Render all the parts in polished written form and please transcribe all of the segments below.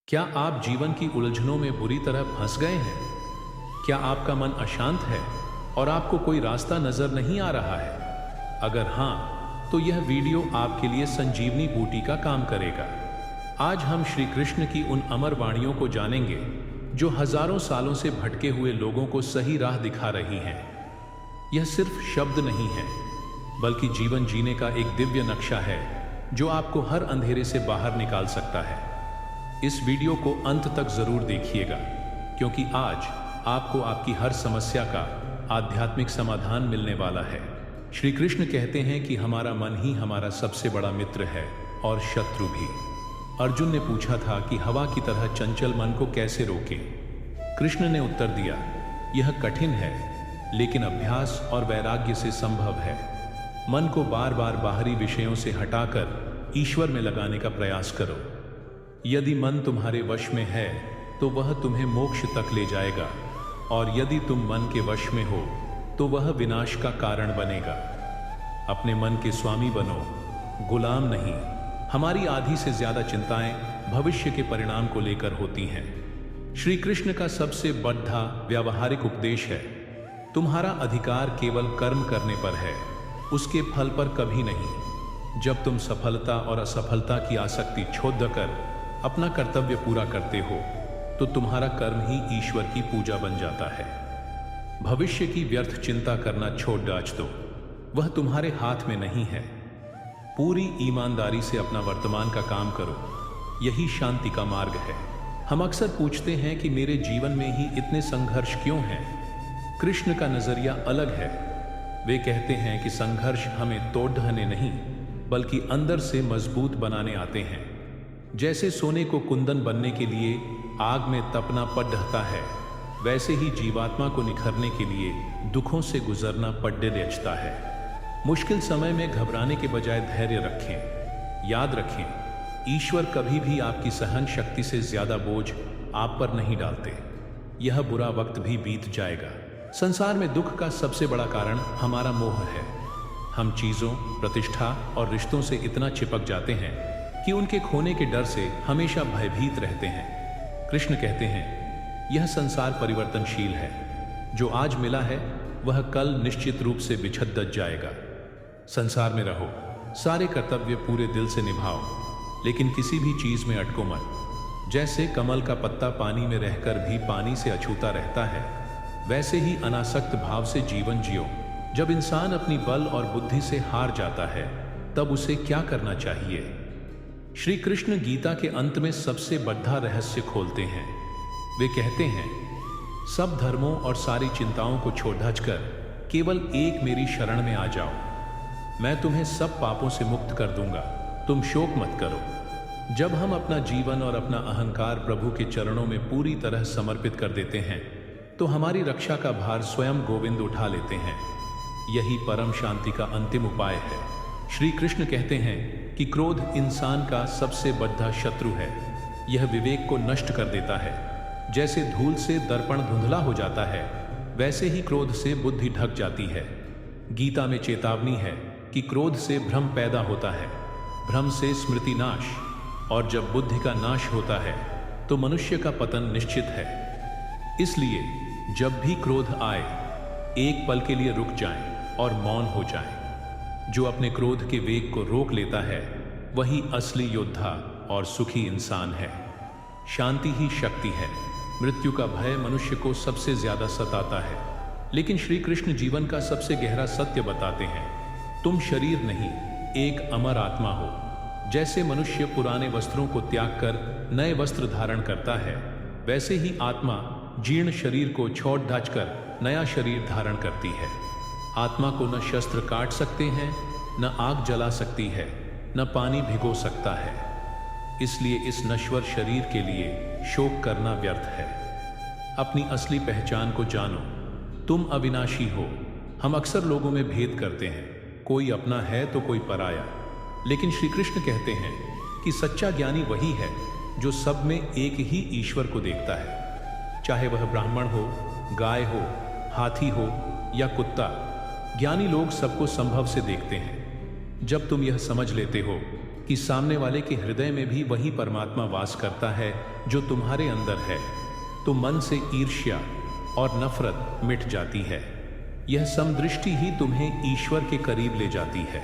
क्या आप जीवन की उलझनों में बुरी तरह फंस गए हैं? क्या आपका मन अशांत है और आपको कोई रास्ता नजर नहीं आ रहा है? अगर हाँ, तो यह वीडियो आपके लिए संजीवनी बूटी का काम करेगा। आज हम श्री कृष्ण की उन अमर वाणियों को जानेंगे जो हजारों सालों से भटके हुए लोगों को सही राह दिखा रही हैं। यह सिर्फ शब्द नहीं है, बल्कि जीवन जीने का एक दिव्य नक्शा है जो आपको हर अंधेरे से बाहर निकाल सकता है। इस वीडियो को अंत तक जरूर देखिएगा, क्योंकि आज आपको आपकी हर समस्या का आध्यात्मिक समाधान मिलने वाला है। श्री कृष्ण कहते हैं कि हमारा मन ही हमारा सबसे बड़ा मित्र है और शत्रु भी। अर्जुन ने पूछा था कि हवा की तरह चंचल मन को कैसे रोकें? कृष्ण ने उत्तर दिया, यह कठिन है, लेकिन अभ्यास और वैराग्य से संभव है। मन को बार बार बाहरी विषयों से हटाकर ईश्वर में लगाने का प्रयास करो। यदि मन तुम्हारे वश में है तो वह तुम्हें मोक्ष तक ले जाएगा, और यदि तुम मन के वश में हो तो वह विनाश का कारण बनेगा। अपने मन के स्वामी बनो, गुलाम नहीं। हमारी आधी से ज्यादा चिंताएं भविष्य के परिणाम को लेकर होती हैं। श्री कृष्ण का सबसे बड़ा व्यावहारिक उपदेश है, तुम्हारा अधिकार केवल कर्म करने पर है, उसके फल पर कभी नहीं। जब तुम सफलता और असफलता की आसक्ति छोड़कर अपना कर्तव्य पूरा करते हो तो तुम्हारा कर्म ही ईश्वर की पूजा बन जाता है। भविष्य की व्यर्थ चिंता करना छोड़ दो, वह तुम्हारे हाथ में नहीं है। पूरी ईमानदारी से अपना वर्तमान का काम करो, यही शांति का मार्ग है। हम अक्सर पूछते हैं कि मेरे जीवन में ही इतने संघर्ष क्यों हैं? कृष्ण का नजरिया अलग है। वे कहते हैं कि संघर्ष हमें तोड़ने नहीं, बल्कि अंदर से मजबूत बनाने आते हैं। जैसे सोने को कुंदन बनने के लिए आग में तपना पड़ता है, वैसे ही जीवात्मा को निखरने के लिए दुखों से गुजरना पड़ता है। मुश्किल समय में घबराने के बजाय धैर्य रखें। याद रखें, ईश्वर कभी भी आपकी सहन शक्ति से ज्यादा बोझ आप पर नहीं डालते। यह बुरा वक्त भी बीत जाएगा। संसार में दुख का सबसे बड़ा कारण हमारा मोह है। हम चीजों, प्रतिष्ठा और रिश्तों से इतना चिपक जाते हैं कि उनके खोने के डर से हमेशा भयभीत रहते हैं। कृष्ण कहते हैं, यह संसार परिवर्तनशील है। जो आज मिला है वह कल निश्चित रूप से बिछड़ जाएगा। संसार में रहो, सारे कर्तव्य पूरे दिल से निभाओ, लेकिन किसी भी चीज में अटको मत। जैसे कमल का पत्ता पानी में रहकर भी पानी से अछूता रहता है, वैसे ही अनासक्त भाव से जीवन जियो। जब इंसान अपनी बल और बुद्धि से हार जाता है, तब उसे क्या करना चाहिए? श्री कृष्ण गीता के अंत में सबसे बड़ा रहस्य खोलते हैं। वे कहते हैं, सब धर्मों और सारी चिंताओं को छोड़कर केवल एक मेरी शरण में आ जाओ। मैं तुम्हें सब पापों से मुक्त कर दूंगा, तुम शोक मत करो। जब हम अपना जीवन और अपना अहंकार प्रभु के चरणों में पूरी तरह समर्पित कर देते हैं, तो हमारी रक्षा का भार स्वयं गोविंद उठा लेते हैं। यही परम शांति का अंतिम उपाय है। श्री कृष्ण कहते हैं कि क्रोध इंसान का सबसे बड़ा शत्रु है। यह विवेक को नष्ट कर देता है। जैसे धूल से दर्पण धुंधला हो जाता है, वैसे ही क्रोध से बुद्धि ढक जाती है। गीता में चेतावनी है कि क्रोध से भ्रम पैदा होता है, भ्रम से स्मृति नाश, और जब बुद्धि का नाश होता है तो मनुष्य का पतन निश्चित है। इसलिए जब भी क्रोध आए, एक पल के लिए रुक जाएं और मौन हो जाएं। जो अपने क्रोध के वेग को रोक लेता है, वही असली योद्धा और सुखी इंसान है। शांति ही शक्ति है। मृत्यु का भय मनुष्य को सबसे ज्यादा सताता है, लेकिन श्री कृष्ण जीवन का सबसे गहरा सत्य बताते हैं। तुम शरीर नहीं, एक अमर आत्मा हो। जैसे मनुष्य पुराने वस्त्रों को त्याग कर नए वस्त्र धारण करता है, वैसे ही आत्मा जीर्ण शरीर को छोड़ कर नया शरीर धारण करती है। आत्मा को न शस्त्र काट सकते हैं, न आग जला सकती है, न पानी भिगो सकता है। इसलिए इस नश्वर शरीर के लिए शोक करना व्यर्थ है। अपनी असली पहचान को जानो, तुम अविनाशी हो। हम अक्सर लोगों में भेद करते हैं, कोई अपना है तो कोई पराया। लेकिन श्री कृष्ण कहते हैं कि सच्चा ज्ञानी वही है जो सब में एक ही ईश्वर को देखता है। चाहे वह ब्राह्मण हो, गाय हो, हाथी हो या कुत्ता, ज्ञानी लोग सबको संभव से देखते हैं। जब तुम यह समझ लेते हो कि सामने वाले के हृदय में भी वही परमात्मा वास करता है जो तुम्हारे अंदर है, तो मन से ईर्ष्या और नफरत मिट जाती है। यह समदृष्टि ही तुम्हें ईश्वर के करीब ले जाती है।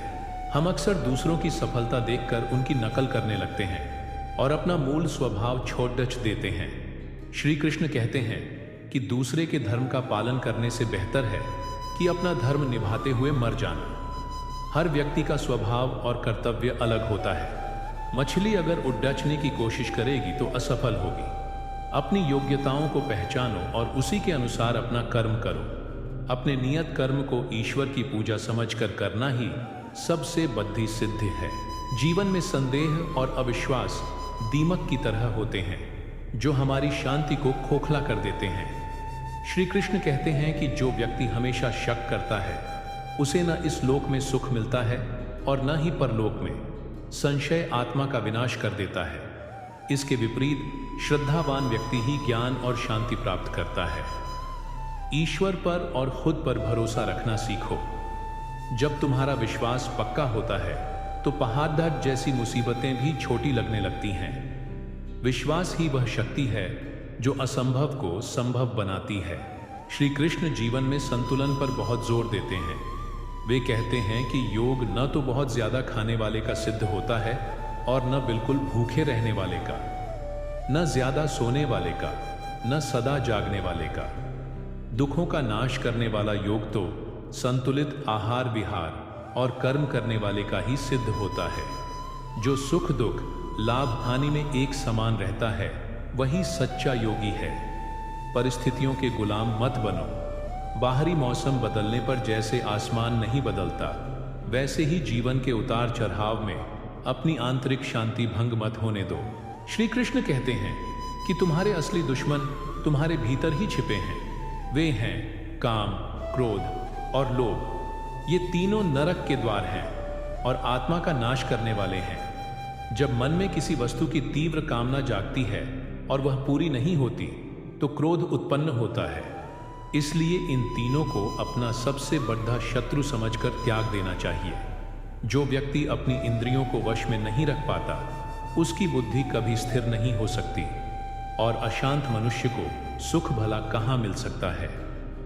हम अक्सर दूसरों की सफलता देखकर उनकी नकल करने लगते हैं और अपना मूल स्वभाव छोड़ देते हैं। श्री कृष्ण कहते हैं कि दूसरे के धर्म का पालन करने से बेहतर है कि अपना धर्म निभाते हुए मर जाना। हर व्यक्ति का स्वभाव और कर्तव्य अलग होता है। मछली अगर उड़ने की कोशिश करेगी तो असफल होगी। अपनी योग्यताओं को पहचानो और उसी के अनुसार अपना कर्म करो। अपने नियत कर्म को ईश्वर की पूजा समझकर करना ही सबसे बद्धी सिद्धि है। जीवन में संदेह और अविश्वास दीमक की तरह होते हैं जो हमारी शांति को खोखला कर देते हैं। श्री कृष्ण कहते हैं कि जो व्यक्ति हमेशा शक करता है उसे न इस लोक में सुख मिलता है और न ही परलोक में। संशय आत्मा का विनाश कर देता है। इसके विपरीत श्रद्धावान व्यक्ति ही ज्ञान और शांति प्राप्त करता है। ईश्वर पर और खुद पर भरोसा रखना सीखो। जब तुम्हारा विश्वास पक्का होता है तो पहाड़ जैसी मुसीबतें भी छोटी लगने लगती हैं। विश्वास ही वह शक्ति है जो असंभव को संभव बनाती है। श्री कृष्ण जीवन में संतुलन पर बहुत जोर देते हैं। वे कहते हैं कि योग न तो बहुत ज्यादा खाने वाले का सिद्ध होता है और न बिल्कुल भूखे रहने वाले का, न ज्यादा सोने वाले का, न सदा जागने वाले का। दुखों का नाश करने वाला योग तो संतुलित आहार विहार और कर्म करने वाले का ही सिद्ध होता है। जो सुख दुख लाभ हानि में एक समान रहता है वही सच्चा योगी है। परिस्थितियों के गुलाम मत बनो। बाहरी मौसम बदलने पर जैसे आसमान नहीं बदलता, वैसे ही जीवन के उतार चढ़ाव में अपनी आंतरिक शांति भंग मत होने दो। श्री कृष्ण कहते हैं कि तुम्हारे असली दुश्मन तुम्हारे भीतर ही छिपे हैं। वे हैं काम, क्रोध और लोभ। ये तीनों नरक के द्वार हैं और आत्मा का नाश करने वाले हैं। जब मन में किसी वस्तु की तीव्र कामना जागती है और वह पूरी नहीं होती तो क्रोध उत्पन्न होता है। इसलिए इन तीनों को अपना सबसे बड़ा शत्रु समझकर त्याग देना चाहिए। जो व्यक्ति अपनी इंद्रियों को वश में नहीं रख पाता उसकी बुद्धि कभी स्थिर नहीं हो सकती और अशांत मनुष्य को सुख भला कहाँ मिल सकता है।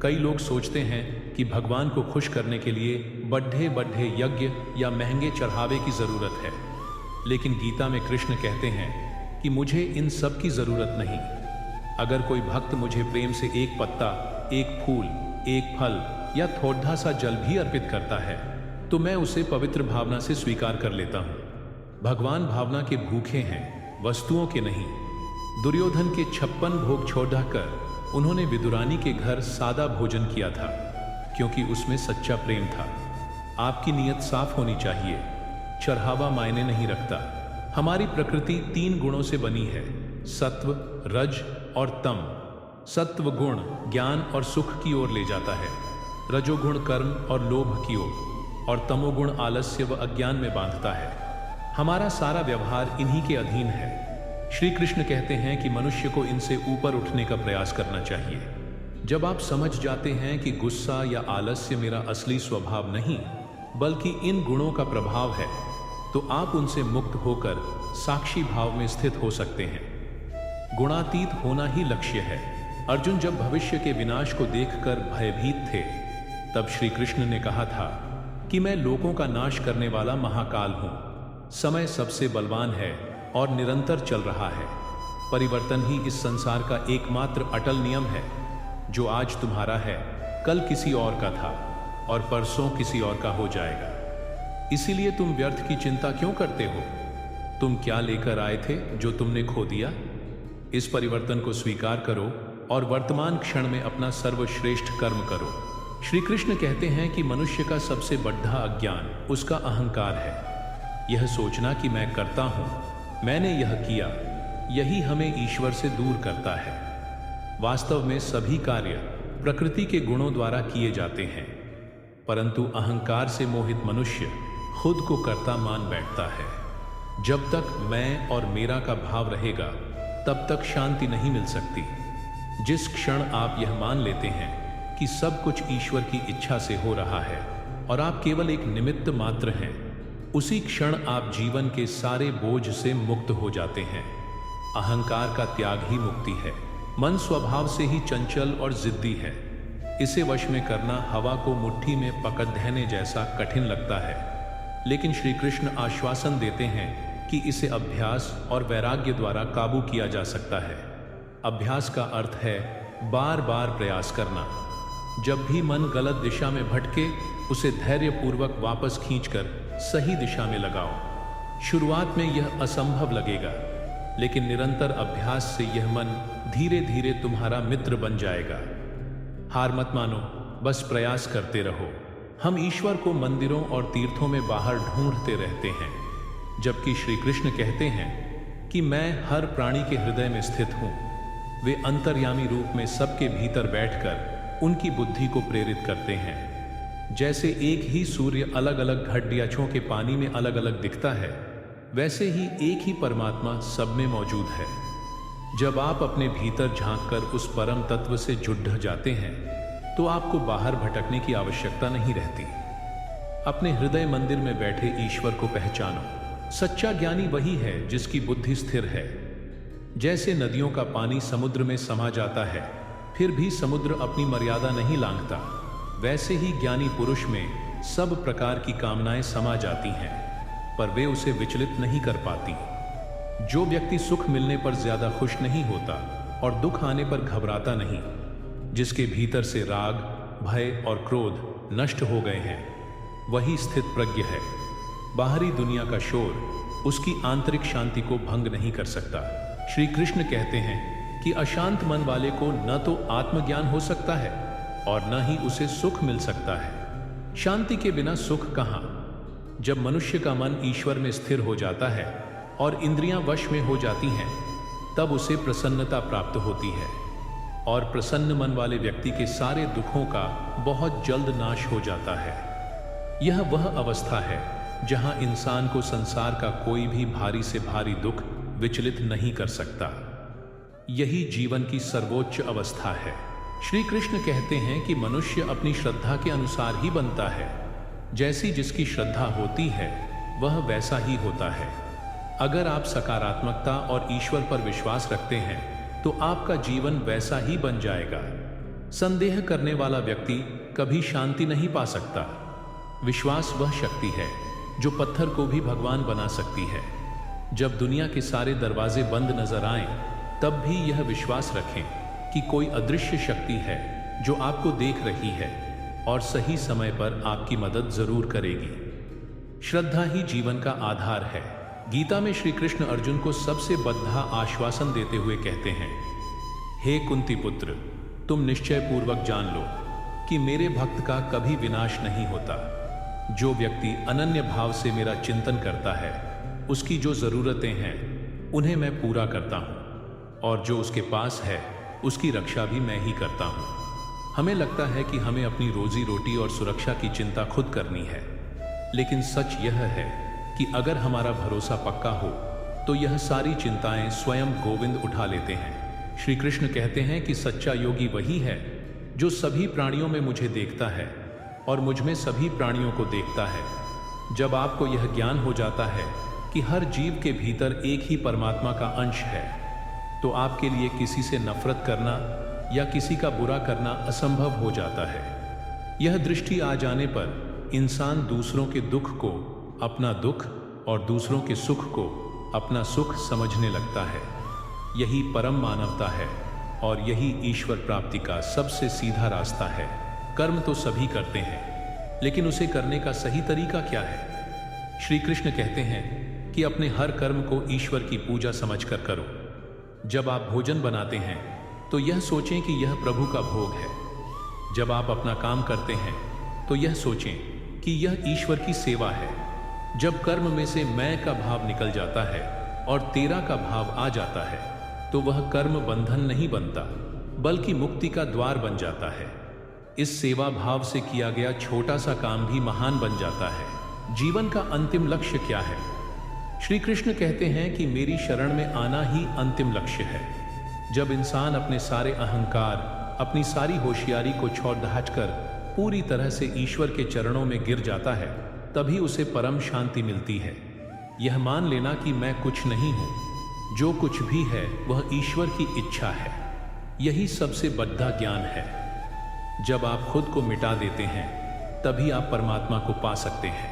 कई लोग सोचते हैं कि भगवान को खुश करने के लिए बड़े बड़े यज्ञ या महंगे चढ़ावे की जरूरत है, लेकिन गीता में कृष्ण कहते हैं कि मुझे इन सब की जरूरत नहीं। अगर कोई भक्त मुझे प्रेम से एक पत्ता, एक फूल, एक फल या थोड़ा सा जल भी अर्पित करता है तो मैं उसे पवित्र भावना से स्वीकार कर लेता हूँ। भगवान भावना के भूखे हैं, वस्तुओं के नहीं। दुर्योधन के 56 भोग छोड़कर उन्होंने विदुरानी के घर सादा भोजन किया था क्योंकि उसमें सच्चा प्रेम था। आपकी नीयत साफ होनी चाहिए। चढ़ावा मायने नहीं रखता। हमारी प्रकृति 3 गुणों से बनी है, सत्व, रज और तम। सत्व गुण ज्ञान और सुख की ओर ले जाता है, रजोगुण कर्म और लोभ की ओर, और तमोगुण आलस्य व अज्ञान में बांधता है। हमारा सारा व्यवहार इन्हीं के अधीन है। श्री कृष्ण कहते हैं कि मनुष्य को इनसे ऊपर उठने का प्रयास करना चाहिए। जब आप समझ जाते हैं कि गुस्सा या आलस्य मेरा असली स्वभाव नहीं बल्कि इन गुणों का प्रभाव है, तो आप उनसे मुक्त होकर साक्षी भाव में स्थित हो सकते हैं। गुणातीत होना ही लक्ष्य है। अर्जुन जब भविष्य के विनाश को देखकर भयभीत थे तब श्री कृष्ण ने कहा था कि मैं लोगों का नाश करने वाला महाकाल हूं। समय सबसे बलवान है और निरंतर चल रहा है। परिवर्तन ही इस संसार का एकमात्र अटल नियम है। जो आज तुम्हारा है कल किसी और का था और परसों किसी और का हो जाएगा। इसीलिए तुम व्यर्थ की चिंता क्यों करते हो? तुम क्या लेकर आए थे जो तुमने खो दिया? इस परिवर्तन को स्वीकार करो और वर्तमान क्षण में अपना सर्वश्रेष्ठ कर्म करो। श्री कृष्ण कहते हैं कि मनुष्य का सबसे बड़ा अज्ञान उसका अहंकार है। यह सोचना कि मैं करता हूं, मैंने यह किया, यही हमें ईश्वर से दूर करता है। वास्तव में सभी कार्य प्रकृति के गुणों द्वारा किए जाते हैं, परंतु अहंकार से मोहित मनुष्य खुद को कर्ता मान बैठता है। जब तक मैं और मेरा का भाव रहेगा तब तक शांति नहीं मिल सकती। जिस क्षण आप यह मान लेते हैं कि सब कुछ ईश्वर की इच्छा से हो रहा है और आप केवल एक निमित्त मात्र हैं, उसी क्षण आप जीवन के सारे बोझ से मुक्त हो जाते हैं। अहंकार का त्याग ही मुक्ति है। मन स्वभाव से ही चंचल और जिद्दी है। इसे वश में करना हवा को मुट्ठी में पकड़ देने जैसा कठिन लगता है, लेकिन श्री कृष्ण आश्वासन देते हैं कि इसे अभ्यास और वैराग्य द्वारा काबू किया जा सकता है। अभ्यास का अर्थ है बार बार प्रयास करना। जब भी मन गलत दिशा में भटके, उसे धैर्यपूर्वक वापस खींचकर सही दिशा में लगाओ। शुरुआत में यह असंभव लगेगा, लेकिन निरंतर अभ्यास से यह मन धीरे धीरे तुम्हारा मित्र बन जाएगा। हार मत मानो, बस प्रयास करते रहो। हम ईश्वर को मंदिरों और तीर्थों में बाहर ढूंढते रहते हैं, जबकि श्री कृष्ण कहते हैं कि मैं हर प्राणी के हृदय में स्थित हूँ। वे अंतर्यामी रूप में सबके भीतर बैठकर उनकी बुद्धि को प्रेरित करते हैं। जैसे एक ही सूर्य अलग अलग घड़ियाचों के पानी में अलग अलग दिखता है, वैसे ही एक ही परमात्मा सब में मौजूद है। जब आप अपने भीतर झांककर उस परम तत्व से जुड़ जाते हैं, तो आपको बाहर भटकने की आवश्यकता नहीं रहती। अपने हृदय मंदिर में बैठे ईश्वर को पहचानो। सच्चा ज्ञानी वही है जिसकी बुद्धि स्थिर है। जैसे नदियों का पानी समुद्र में समा जाता है, फिर भी समुद्र अपनी मर्यादा नहीं लांघता, वैसे ही ज्ञानी पुरुष में सब प्रकार की कामनाएं समा जाती हैं, पर वे उसे विचलित नहीं कर पाती। जो व्यक्ति सुख मिलने पर ज्यादा खुश नहीं होता और दुख आने पर घबराता नहीं, जिसके भीतर से राग, भय और क्रोध नष्ट हो गए हैं, वही स्थित प्रज्ञ है। बाहरी दुनिया का शोर उसकी आंतरिक शांति को भंग नहीं कर सकता। श्री कृष्ण कहते हैं कि अशांत मन वाले को न तो आत्मज्ञान हो सकता है और न ही उसे सुख मिल सकता है। शांति के बिना सुख कहाँ? जब मनुष्य का मन ईश्वर में स्थिर हो जाता है और इंद्रियां वश में हो जाती हैं, तब उसे प्रसन्नता प्राप्त होती है। और प्रसन्न मन वाले व्यक्ति के सारे दुखों का बहुत जल्द नाश हो जाता है। यह वह अवस्था है जहां इंसान को संसार का कोई भी भारी से भारी दुख विचलित नहीं कर सकता। यही जीवन की सर्वोच्च अवस्था है। श्री कृष्ण कहते हैं कि मनुष्य अपनी श्रद्धा के अनुसार ही बनता है। जैसी जिसकी श्रद्धा होती है, वह वैसा ही होता है। अगर आप सकारात्मकता और ईश्वर पर विश्वास रखते हैं, तो आपका जीवन वैसा ही बन जाएगा। संदेह करने वाला व्यक्ति कभी शांति नहीं पा सकता। विश्वास वह शक्ति है जो पत्थर को भी भगवान बना सकती है। जब दुनिया के सारे दरवाजे बंद नजर आएं, तब भी यह विश्वास रखें कि कोई अदृश्य शक्ति है जो आपको देख रही है और सही समय पर आपकी मदद जरूर करेगी। श्रद्धा ही जीवन का आधार है। गीता में श्री कृष्ण अर्जुन को सबसे बद्धा आश्वासन देते हुए कहते हैं, हे कुंती पुत्र, तुम निश्चय पूर्वक जान लो कि मेरे भक्त का कभी विनाश नहीं होता। जो व्यक्ति अनन्य भाव से मेरा चिंतन करता है, उसकी जो जरूरतें हैं उन्हें मैं पूरा करता हूँ, और जो उसके पास है उसकी रक्षा भी मैं ही करता हूँ। हमें लगता है कि हमें अपनी रोजी रोटी और सुरक्षा की चिंता खुद करनी है, लेकिन सच यह है कि अगर हमारा भरोसा पक्का हो तो यह सारी चिंताएं स्वयं गोविंद उठा लेते हैं। श्री कृष्ण कहते हैं कि सच्चा योगी वही है जो सभी प्राणियों में मुझे देखता है और मुझ में सभी प्राणियों को देखता है। जब आपको यह ज्ञान हो जाता है कि हर जीव के भीतर एक ही परमात्मा का अंश है, तो आपके लिए किसी से नफरत करना या किसी का बुरा करना असंभव हो जाता है। यह दृष्टि आ जाने पर इंसान दूसरों के दुख को अपना दुख और दूसरों के सुख को अपना सुख समझने लगता है। यही परम मानवता है और यही ईश्वर प्राप्ति का सबसे सीधा रास्ता है। कर्म तो सभी करते हैं, लेकिन उसे करने का सही तरीका क्या है? श्री कृष्ण कहते हैं कि अपने हर कर्म को ईश्वर की पूजा समझकर करो। जब आप भोजन बनाते हैं तो यह सोचें कि यह प्रभु का भोग है। जब आप अपना काम करते हैं तो यह सोचें कि यह ईश्वर की सेवा है। जब कर्म में से मैं का भाव निकल जाता है और तेरा का भाव आ जाता है, तो वह कर्म बंधन नहीं बनता, बल्कि मुक्ति का द्वार बन जाता है। इस सेवा भाव से किया गया छोटा सा काम भी महान बन जाता है। जीवन का अंतिम लक्ष्य क्या है? श्री कृष्ण कहते हैं कि मेरी शरण में आना ही अंतिम लक्ष्य है। जब इंसान अपने सारे अहंकार, अपनी सारी होशियारी को छोड़ दहाड़ कर पूरी तरह से ईश्वर के चरणों में गिर जाता है, तभी उसे परम शांति मिलती है। यह मान लेना कि मैं कुछ नहीं हूँ, जो कुछ भी है वह ईश्वर की इच्छा है, यही सबसे बड़ा ज्ञान है। जब आप खुद को मिटा देते हैं तभी आप परमात्मा को पा सकते हैं।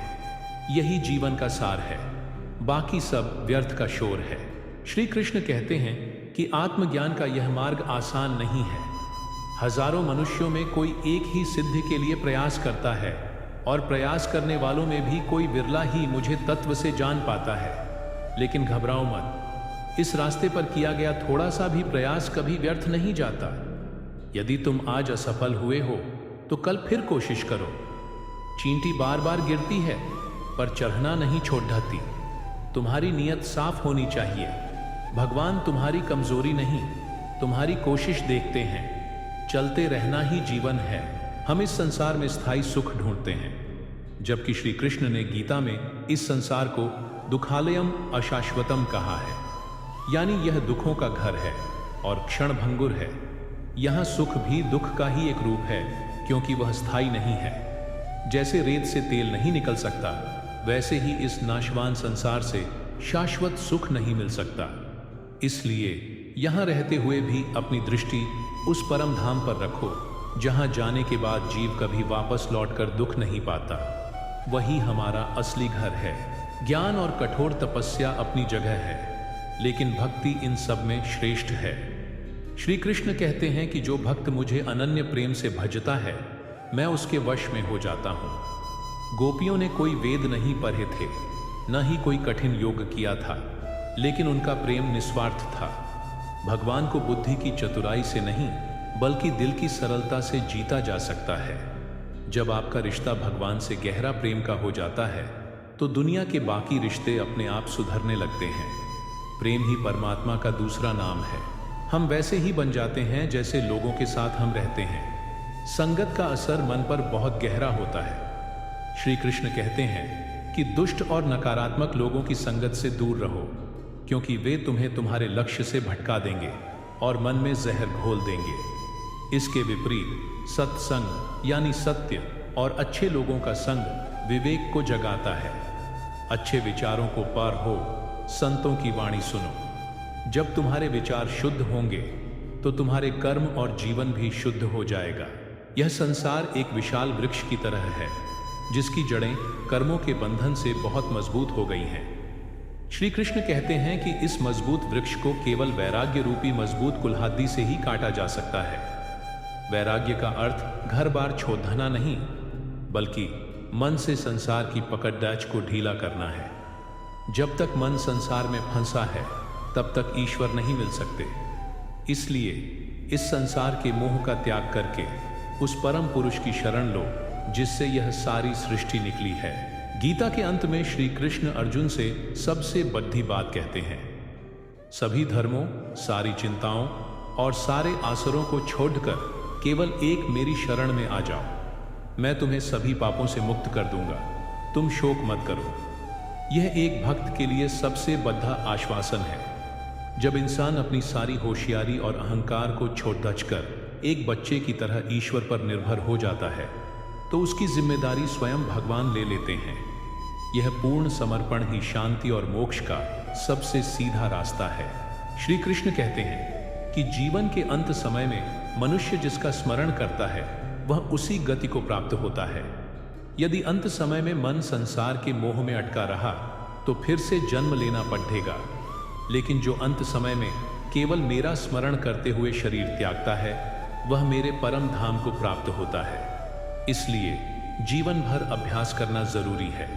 यही जीवन का सार है, बाकी सब व्यर्थ का शोर है। श्री कृष्ण कहते हैं कि आत्मज्ञान का यह मार्ग आसान नहीं है। हजारों मनुष्यों में कोई एक ही सिद्धि के लिए प्रयास करता है, और प्रयास करने वालों में भी कोई विरला ही मुझे तत्व से जान पाता है। लेकिन घबराओ मत, इस रास्ते पर किया गया थोड़ा सा भी प्रयास कभी व्यर्थ नहीं जाता। यदि तुम आज असफल हुए हो तो कल फिर कोशिश करो। चींटी बार बार गिरती है पर चढ़ना नहीं छोड़ती। तुम्हारी नीयत साफ होनी चाहिए। भगवान तुम्हारी कमजोरी नहीं, तुम्हारी कोशिश देखते हैं। चलते रहना ही जीवन है। हम इस संसार में स्थायी सुख ढूंढते हैं, जबकि श्री कृष्ण ने गीता में इस संसार को दुखालयम अशाश्वतम कहा है, यानी यह दुखों का घर है और क्षणभंगुर है। यहाँ सुख भी दुख का ही एक रूप है, क्योंकि वह स्थायी नहीं है। जैसे रेत से तेल नहीं निकल सकता, वैसे ही इस नाशवान संसार से शाश्वत सुख नहीं मिल सकता। इसलिए यहाँ रहते हुए भी अपनी दृष्टि उस परम धाम पर रखो, जहाँ जाने के बाद जीव कभी वापस लौटकर दुख नहीं पाता। वही हमारा असली घर है। ज्ञान और कठोर तपस्या अपनी जगह है, लेकिन भक्ति इन सब में श्रेष्ठ है। श्री कृष्ण कहते हैं कि जो भक्त मुझे अनन्य प्रेम से भजता है, मैं उसके वश में हो जाता हूँ। गोपियों ने कोई वेद नहीं पढ़े थे, न ही कोई कठिन योग किया था, लेकिन उनका प्रेम निस्वार्थ था। भगवान को बुद्धि की चतुराई से नहीं, बल्कि दिल की सरलता से जीता जा सकता है। जब आपका रिश्ता भगवान से गहरा प्रेम का हो जाता है, तो दुनिया के बाकी रिश्ते अपने आप सुधरने लगते हैं। प्रेम ही परमात्मा का दूसरा नाम है। हम वैसे ही बन जाते हैं जैसे लोगों के साथ हम रहते हैं। संगत का असर मन पर बहुत गहरा होता है। श्री कृष्ण कहते हैं कि दुष्ट और नकारात्मक लोगों की संगत से दूर रहो, क्योंकि वे तुम्हें तुम्हारे लक्ष्य से भटका देंगे और मन में जहर घोल देंगे। इसके विपरीत सत्संग यानी सत्य और अच्छे लोगों का संग विवेक को जगाता है। अच्छे विचारों को पढ़ो, संतों की वाणी सुनो। जब तुम्हारे विचार शुद्ध होंगे तो तुम्हारे कर्म और जीवन भी शुद्ध हो जाएगा। यह संसार एक विशाल वृक्ष की तरह है, जिसकी जड़ें कर्मों के बंधन से बहुत मजबूत हो गई हैं। श्री कृष्ण कहते हैं कि इस मजबूत वृक्ष को केवल वैराग्य रूपी मजबूत कुल्हाड़ी से ही काटा जा सकता है। वैराग्य का अर्थ घर बार छोड़ना नहीं, बल्कि मन से संसार की पकड़ डाच को ढीला करना है। जब तक मन संसार में फंसा है, तब तक ईश्वर नहीं मिल सकते। इसलिए इस संसार के मोह का त्याग करके उस परम पुरुष की शरण लो, जिससे यह सारी सृष्टि निकली है। गीता के अंत में श्री कृष्ण अर्जुन से सबसे बड़ी बात कहते हैं, सभी धर्मों, सारी चिंताओं और सारे आसरों को छोड़कर केवल एक मेरी शरण में आ जाओ। मैं तुम्हें सभी पापों से मुक्त कर दूंगा। तुम शोक मत करो। यह एक भक्त के लिए सबसे बड़ा आश्वासन है। जब इंसान अपनी सारी होशियारी और अहंकार को छोड़ दचकर एक बच्चे की तरह ईश्वर पर निर्भर हो जाता है, तो उसकी जिम्मेदारी स्वयं भगवान ले लेते हैं। यह पूर्ण समर्पण ही शांति और मोक्ष का सबसे सीधा रास्ता है। श्री कृष्ण कहते हैं कि जीवन के अंत समय में मनुष्य जिसका स्मरण करता है, वह उसी गति को प्राप्त होता है। यदि अंत समय में मन संसार के मोह में अटका रहा, तो फिर से जन्म लेना पड़ेगा। लेकिन जो अंत समय में केवल मेरा स्मरण करते हुए शरीर त्यागता है, वह मेरे परम धाम को प्राप्त होता है। इसलिए जीवन भर अभ्यास करना जरूरी है।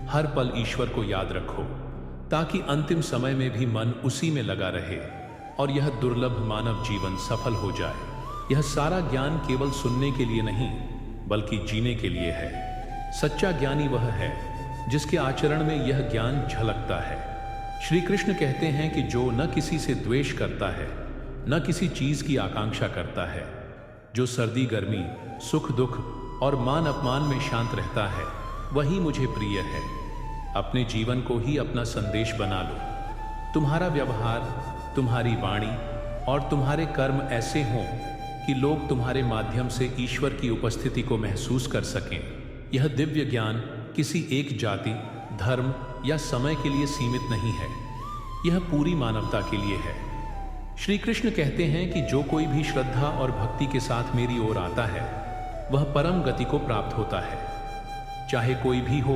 हर पल ईश्वर को याद रखो, ताकि अंतिम समय में भी मन उसी में लगा रहे और यह दुर्लभ मानव जीवन सफल हो जाए। यह सारा ज्ञान केवल सुनने के लिए नहीं, बल्कि जीने के लिए है। सच्चा ज्ञानी वह है जिसके आचरण में यह ज्ञान झलकता है। श्री कृष्ण कहते हैं कि जो न किसी से द्वेष करता है, न किसी चीज की आकांक्षा करता है, जो सर्दी गर्मी, सुख दुख और मान अपमान में शांत रहता है, वही मुझे प्रिय है। अपने जीवन को ही अपना संदेश बना लो। तुम्हारा व्यवहार, तुम्हारी वाणी और तुम्हारे कर्म ऐसे हों कि लोग तुम्हारे माध्यम से ईश्वर की उपस्थिति को महसूस कर सकें। यह दिव्य ज्ञान किसी एक जाति, धर्म या समय के लिए सीमित नहीं है। यह पूरी मानवता के लिए है। श्री कृष्ण कहते हैं कि जो कोई भी श्रद्धा और भक्ति के साथ मेरी ओर आता है वह परम गति को प्राप्त होता है। चाहे कोई भी हो,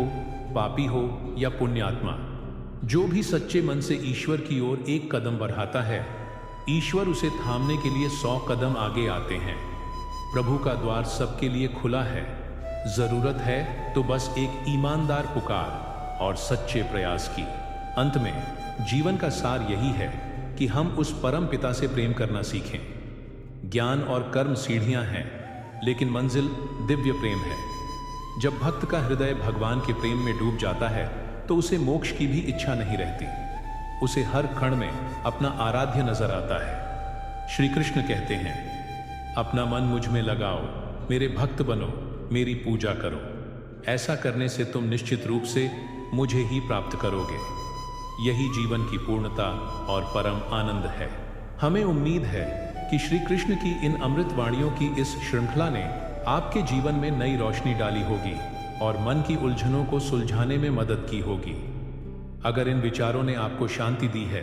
पापी हो या पुण्यात्मा, जो भी सच्चे मन से ईश्वर की ओर एक कदम बढ़ाता है, ईश्वर उसे थामने के लिए 100 कदम आगे आते हैं। प्रभु का द्वार सबके लिए खुला है। जरूरत है तो बस एक ईमानदार पुकार और सच्चे प्रयास की। अंत में जीवन का सार यही है कि हम उस परम पिता से प्रेम करना सीखें। ज्ञान और कर्म सीढ़ियां हैं, लेकिन मंजिल दिव्य प्रेम है। जब भक्त का हृदय भगवान के प्रेम में डूब जाता है तो उसे मोक्ष की भी इच्छा नहीं रहती। उसे हर क्षण में अपना आराध्य नजर आता है। श्री कृष्ण कहते हैं, अपना मन मुझ में लगाओ, मेरे भक्त बनो, मेरी पूजा करो। ऐसा करने से तुम निश्चित रूप से मुझे ही प्राप्त करोगे। यही जीवन की पूर्णता और परम आनंद है। हमें उम्मीद है कि श्री कृष्ण की इन अमृत वाणियों की इस श्रृंखला ने आपके जीवन में नई रोशनी डाली होगी और मन की उलझनों को सुलझाने में मदद की होगी। अगर इन विचारों ने आपको शांति दी है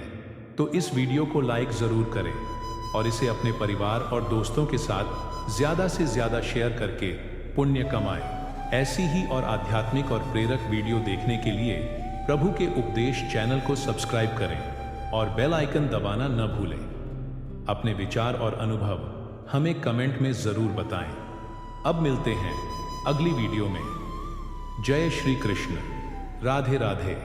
तो इस वीडियो को लाइक जरूर करें और इसे अपने परिवार और दोस्तों के साथ ज्यादा से ज्यादा शेयर करके पुण्य कमाएं। ऐसी ही और आध्यात्मिक और प्रेरक वीडियो देखने के लिए प्रभु के उपदेश चैनल को सब्सक्राइब करें और बेल आइकन दबाना न भूलें। अपने विचार और अनुभव हमें कमेंट में जरूर बताएं। अब मिलते हैं अगली वीडियो में। जय श्री कृष्ण। राधे राधे।